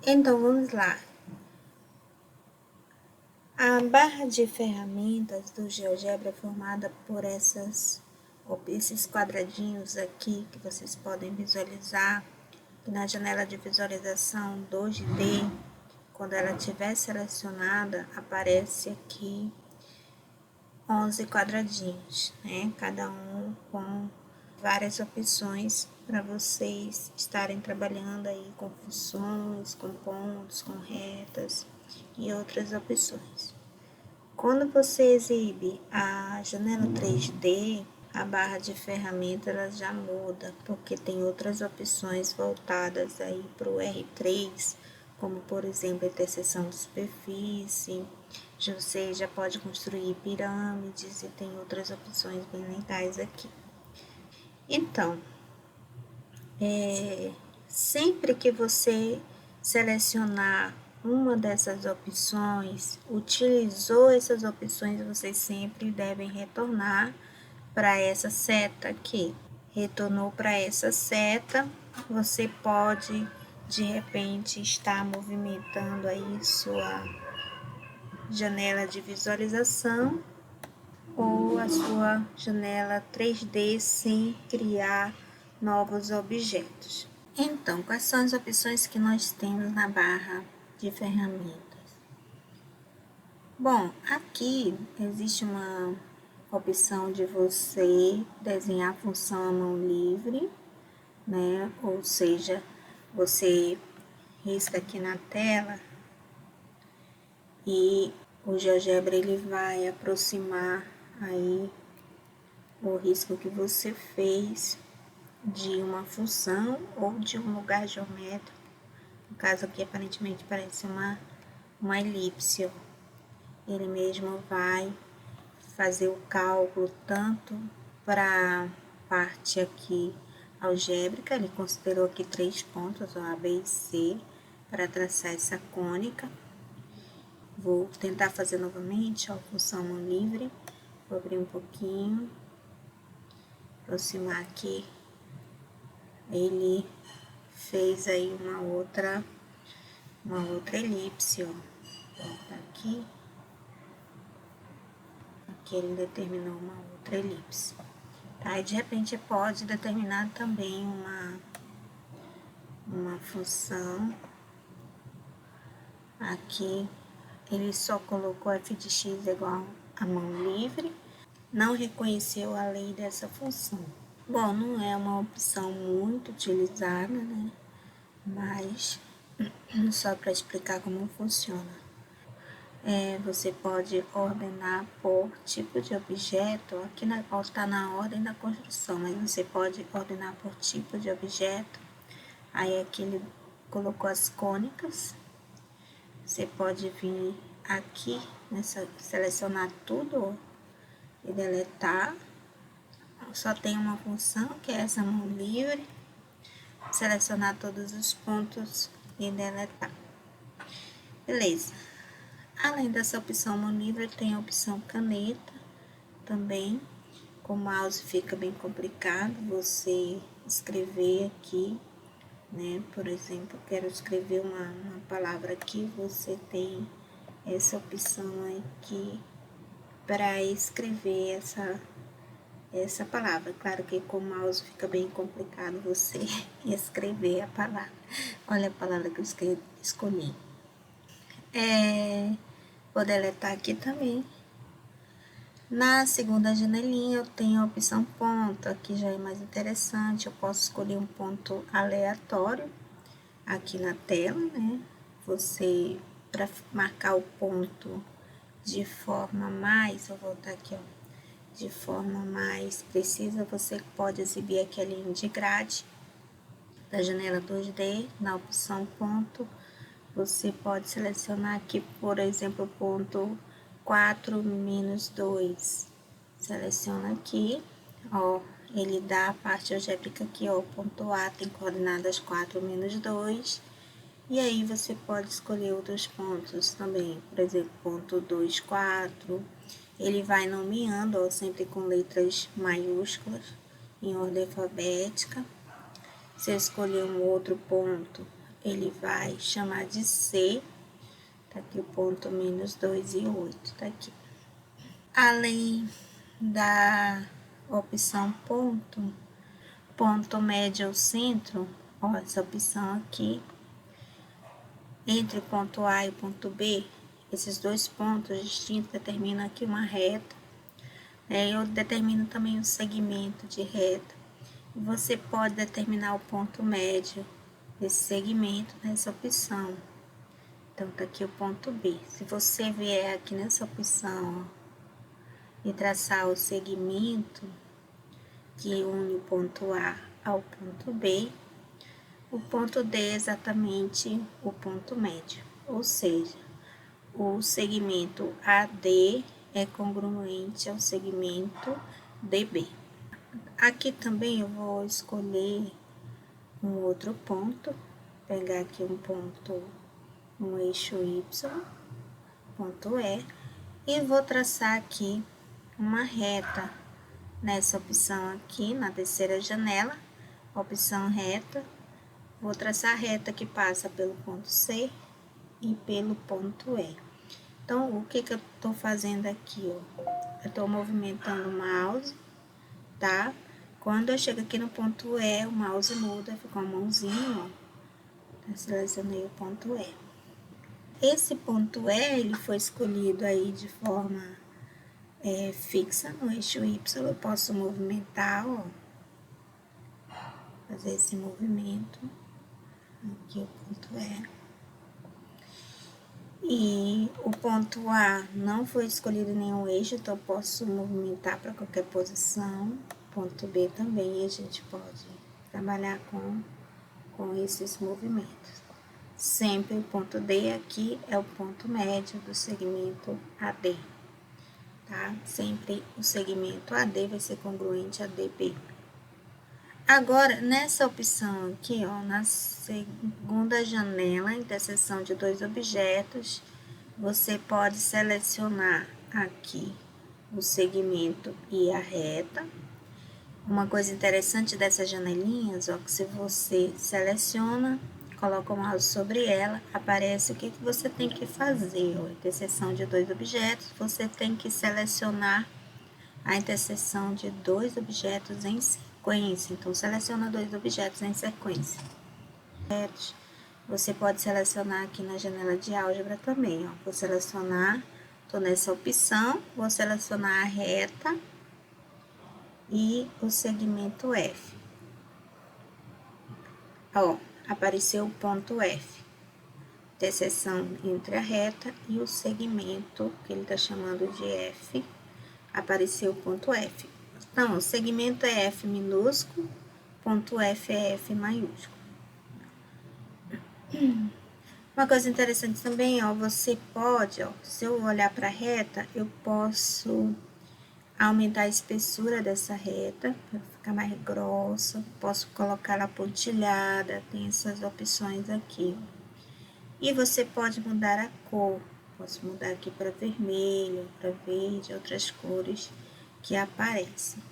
Então, vamos lá. A barra de ferramentas do GeoGebra é formada por esses quadradinhos aqui que vocês podem visualizar. E na janela de visualização 2D, quando ela estiver selecionada, aparece aqui 11 quadradinhos, né? Cada um com várias opções para vocês estarem trabalhando aí com funções, com pontos, com retas e outras opções. Quando você exibe a janela 3D, a barra de ferramenta ela já muda, porque tem outras opções voltadas aí para o R3, como por exemplo interseção de superfície. Você já pode construir pirâmides e tem outras opções bem legais aqui. Então, sempre que você selecionar uma dessas opções, utilizou essas opções, vocês sempre devem retornar para essa seta aqui. Retornou para essa seta, você pode de repente estar movimentando aí sua janela de visualização ou a sua janela 3D sem criar novos objetos. Então, quais são as opções que nós temos na barra de ferramentas? Bom, aqui existe uma opção de você desenhar a função à mão livre, né? Ou seja, você risca aqui na tela e o GeoGebra ele vai aproximar aí o risco que você fez de uma função ou de um lugar geométrico. No caso aqui, aparentemente parece uma elipse. Ele mesmo vai fazer o cálculo tanto para a parte aqui algébrica, ele considerou aqui 3 pontos, A, B e C, para traçar essa cônica. Vou tentar fazer novamente, função mão livre, vou abrir um pouquinho, aproximar aqui. Ele fez aí uma outra elipse, Tá aqui. Aqui ele determinou uma outra elipse. Tá? E de repente pode determinar também uma função. Aqui ele só colocou f de x igual a mão livre, não reconheceu a lei dessa função. Bom, não é uma opção muito utilizada, né? Mas só para explicar como funciona. Você pode ordenar por tipo de objeto, aqui está na ordem da construção, mas você pode ordenar por tipo de objeto. Aí aqui ele colocou as cônicas, você pode vir aqui, selecionar tudo e deletar. Só tem uma função, que é essa mão livre, selecionar todos os pontos e deletar. Beleza. Além dessa opção mão livre, tem a opção caneta também. Com o mouse fica bem complicado você escrever aqui, né? Por exemplo, quero escrever uma palavra aqui, você tem essa opção aqui para escrever essa palavra. Claro que com o mouse fica bem complicado você escrever a palavra. Olha a palavra que eu escolhi. Vou deletar aqui também. Na segunda janelinha eu tenho a opção ponto, aqui já é mais interessante, eu posso escolher um ponto aleatório aqui na tela, né? Você, para marcar o ponto de forma mais, vou voltar aqui, de forma mais precisa, você pode exibir aqui a linha de grade da janela 2D, na opção ponto, você pode selecionar aqui, por exemplo, ponto 4 menos 2. Seleciona aqui, ele dá a parte algébrica aqui, ponto A tem coordenadas 4 menos 2. E aí você pode escolher outros pontos também, por exemplo, ponto 2, 4. Ele vai nomeando, sempre com letras maiúsculas, em ordem alfabética. Se eu escolher um outro ponto, ele vai chamar de C. Tá aqui o ponto menos 2 e 8, tá aqui. Além da opção ponto médio ao centro, ó, essa opção aqui, entre o ponto A e o ponto B, esses dois pontos distintos determinam aqui uma reta. Eu determino também o segmento de reta. Você pode determinar o ponto médio desse segmento nessa opção. Então, tá aqui o ponto B. Se você vier aqui nessa opção, ó, e traçar o segmento que une o ponto A ao ponto B, o ponto D é exatamente o ponto médio, ou seja, o segmento AD é congruente ao segmento DB. Aqui também eu vou escolher um outro ponto, pegar aqui um ponto no eixo Y, ponto E, e vou traçar aqui uma reta nessa opção aqui, na terceira janela, opção reta. Vou traçar a reta que passa pelo ponto C e pelo ponto E. Então, o que eu tô fazendo aqui, ó? Eu tô movimentando o mouse, tá? Quando eu chego aqui no ponto E, o mouse muda, fica uma mãozinha, ó. Eu selecionei o ponto E. Esse ponto E, ele foi escolhido aí de forma fixa no eixo Y. Eu posso movimentar, ó. Fazer esse movimento. Aqui o ponto E. E o ponto A não foi escolhido em nenhum eixo, então eu posso movimentar para qualquer posição. Ponto B também a gente pode trabalhar com esses movimentos. Sempre o ponto D aqui é o ponto médio do segmento AD, tá? Sempre o segmento AD vai ser congruente a DB. Agora, nessa opção aqui, ó, na segunda janela, interseção de dois objetos, você pode selecionar aqui o segmento e a reta. Uma coisa interessante dessas janelinhas, ó, que se você seleciona, coloca o mouse sobre ela, aparece o que você tem que fazer, ó, interseção de dois objetos, você tem que selecionar a interseção de dois objetos em sequência. Então, seleciona dois objetos em sequência. Você pode selecionar aqui na janela de álgebra também, ó. Vou selecionar, tô nessa opção, vou selecionar a reta e o segmento F. Ó, apareceu o ponto F. Interseção entre a reta e o segmento, que ele tá chamando de F, apareceu o ponto F. Então, o segmento é F minúsculo, ponto F é F maiúsculo. Uma coisa interessante também, ó, você pode, ó, se eu olhar para a reta, eu posso aumentar a espessura dessa reta, para ficar mais grossa, posso colocar ela pontilhada, tem essas opções aqui. E você pode mudar a cor, posso mudar aqui para vermelho, para verde, outras cores que aparecem.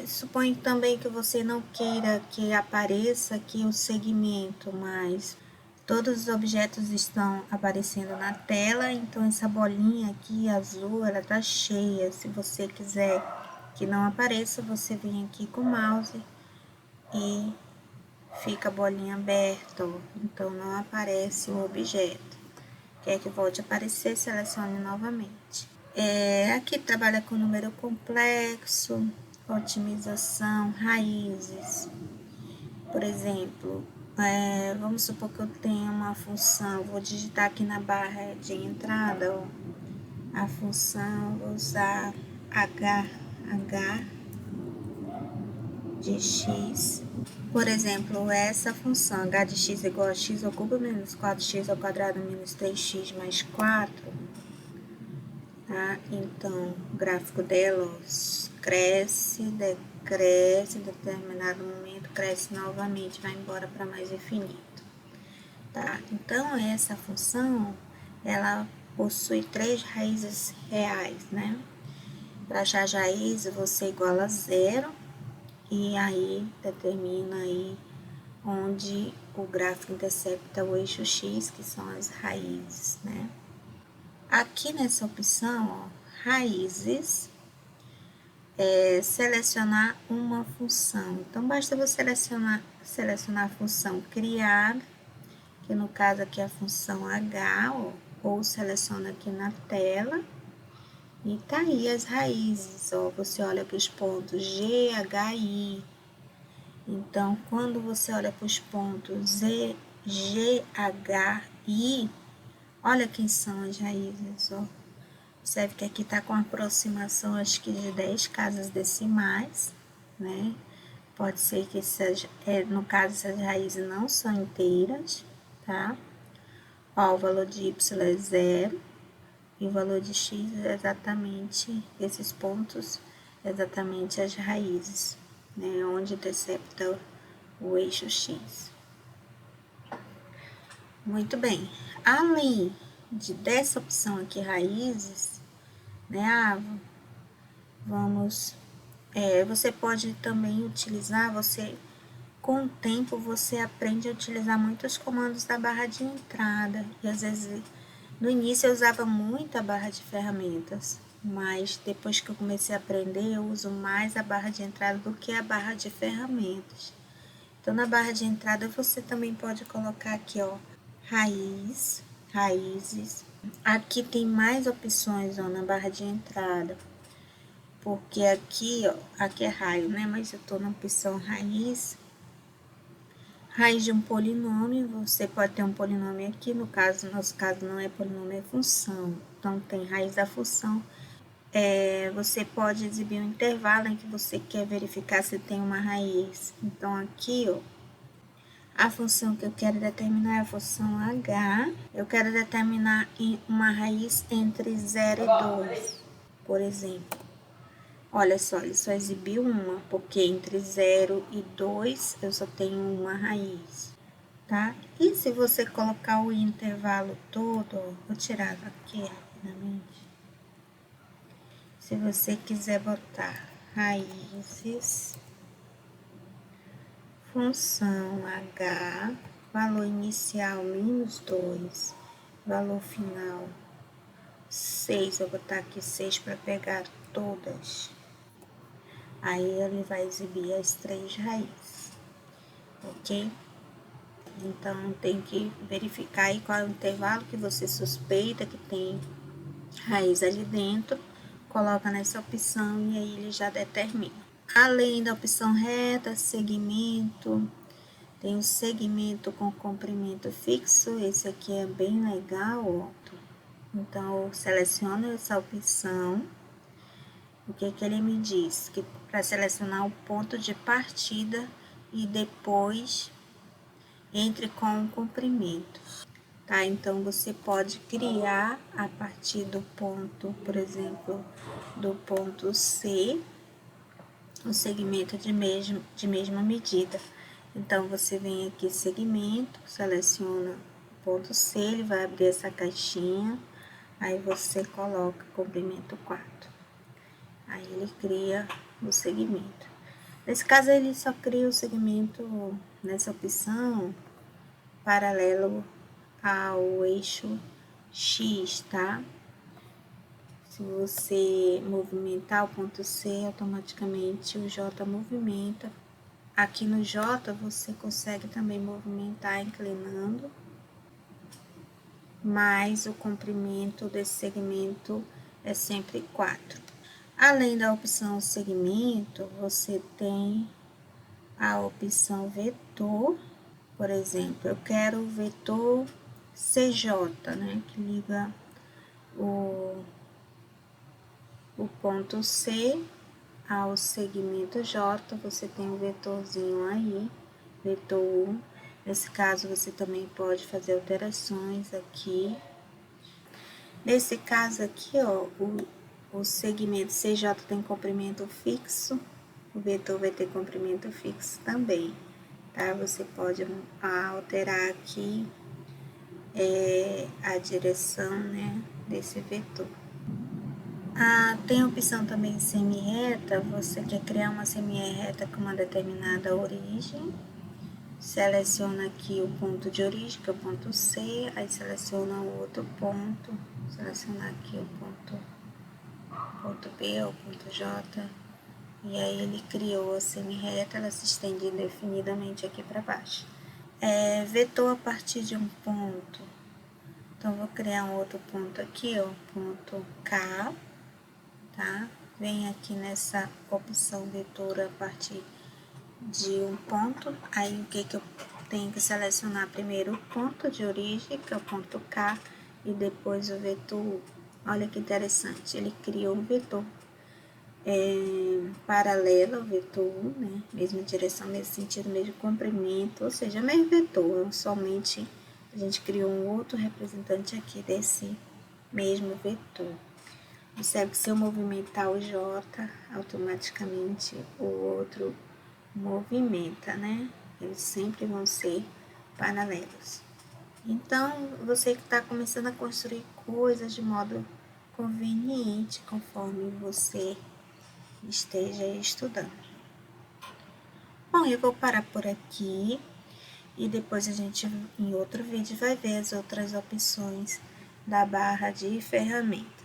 Suponho também que você não queira que apareça aqui o segmento, mas todos os objetos estão aparecendo na tela, então essa bolinha aqui azul, ela tá cheia. Se você quiser que não apareça, você vem aqui com o mouse e fica a bolinha aberta, ó. Então não aparece o objeto. Quer que volte a aparecer, selecione novamente. Aqui trabalha com número complexo, otimização, raízes. Por exemplo, vamos supor que eu tenha uma função, vou digitar aqui na barra de entrada, ó, a função, vou usar h de x. Por exemplo, essa função h de x igual a x ao cubo menos 4x ao quadrado menos 3x mais 4, tá? Então, o gráfico dela, ó, cresce, decresce, em determinado momento cresce novamente, vai embora para mais infinito, tá? Então, essa função, ela possui 3 raízes reais, né? Para achar as raízes, você iguala a 0 e aí determina aí onde o gráfico intercepta o eixo X, que são as raízes, né? Aqui nessa opção, ó, raízes, selecionar uma função. Então, basta você selecionar a função criada, que no caso aqui é a função H, ó, ou seleciona aqui na tela, e tá aí as raízes, ó, você olha para os pontos G, H, I. Então, quando você olha para os pontos Z, G, H, I, olha quem são as raízes, ó. Observe que aqui tá com aproximação, acho que de 10 casas decimais, né? Pode ser que seja, no caso, essas raízes não são inteiras, tá? Ó, o valor de y é 0 e o valor de x é exatamente, esses pontos, exatamente as raízes, né? Onde intercepta o eixo x. Muito bem. Além dessa opção aqui, raízes, né? Você pode também utilizar, com o tempo, você aprende a utilizar muitos comandos da barra de entrada. E às vezes, no início eu usava muito a barra de ferramentas, mas depois que eu comecei a aprender, eu uso mais a barra de entrada do que a barra de ferramentas. Então, na barra de entrada, você também pode colocar aqui, ó, raízes. Aqui tem mais opções, ó, na barra de entrada. Porque aqui, ó, aqui é raio, né? Mas eu tô na opção raiz. Raiz de um polinômio, você pode ter um polinômio aqui, no nosso caso não é polinômio, é função. Então, tem raiz da função. Você pode exibir um intervalo em que você quer verificar se tem uma raiz. Então, aqui, ó, a função que eu quero determinar é a função h. Eu quero determinar uma raiz entre 0 e 2, por exemplo. Olha só, ele só exibiu uma, porque entre 0 e 2 eu só tenho uma raiz, tá? E se você colocar o intervalo todo, ó, vou tirar aqui rapidamente. Se você quiser botar raízes, função h, valor inicial menos 2, valor final 6, eu vou botar aqui 6 para pegar todas. Aí ele vai exibir as 3 raízes, ok? Então, tem que verificar aí qual é o intervalo que você suspeita que tem raiz ali dentro, coloca nessa opção e aí ele já determina. Além da opção reta, segmento, tem o segmento com comprimento fixo, esse aqui é bem legal, ó. Então, eu seleciono essa opção. O que ele me diz? Que para selecionar o ponto de partida e depois entre com o comprimento, tá? Então, você pode criar a partir do ponto, por exemplo, do ponto C, um segmento de mesma medida. Então, você vem aqui, segmento, seleciona o ponto C, ele vai abrir essa caixinha, aí você coloca comprimento 4. Aí ele cria o segmento. Nesse caso, ele só cria o segmento nessa opção paralelo ao eixo X, tá? Se você movimentar o ponto C, automaticamente o J movimenta. Aqui no J, você consegue também movimentar inclinando, mas o comprimento desse segmento é sempre 4. Além da opção segmento, você tem a opção vetor. Por exemplo, eu quero o vetor CJ, né, que liga o ponto C ao segmento J. Você tem um vetorzinho aí, vetor 1. Nesse caso, você também pode fazer alterações aqui. Nesse caso aqui, ó, o segmento CJ tem comprimento fixo, o vetor vai ter comprimento fixo também, tá? Você pode alterar aqui a direção, né, desse vetor. Tem a opção também semi-reta, você quer criar uma semi-reta com uma determinada origem. seleciona aqui o ponto de origem, que é o ponto C, aí seleciona o outro ponto, seleciona aqui o ponto B, o ponto J, e aí ele criou a semi-reta, ela se estende indefinidamente aqui para baixo. Vetor a partir de um ponto, então vou criar um outro ponto aqui, ó, ponto K, tá? Vem aqui nessa opção vetor a partir de um ponto, aí o que eu tenho que selecionar primeiro o ponto de origem, que é o ponto K, e depois o vetor. Olha que interessante, ele criou um vetor paralelo ao vetor 1, né? Mesma direção, mesmo sentido, mesmo comprimento, ou seja, mesmo vetor, somente a gente criou um outro representante aqui desse mesmo vetor. Observe que se eu movimentar o J, automaticamente o outro movimenta, né? Eles sempre vão ser paralelos. Então, você que está começando a construir coisas de modo conveniente, conforme você esteja estudando. Bom, eu vou parar por aqui e depois a gente, em outro vídeo, vai ver as outras opções da barra de ferramentas.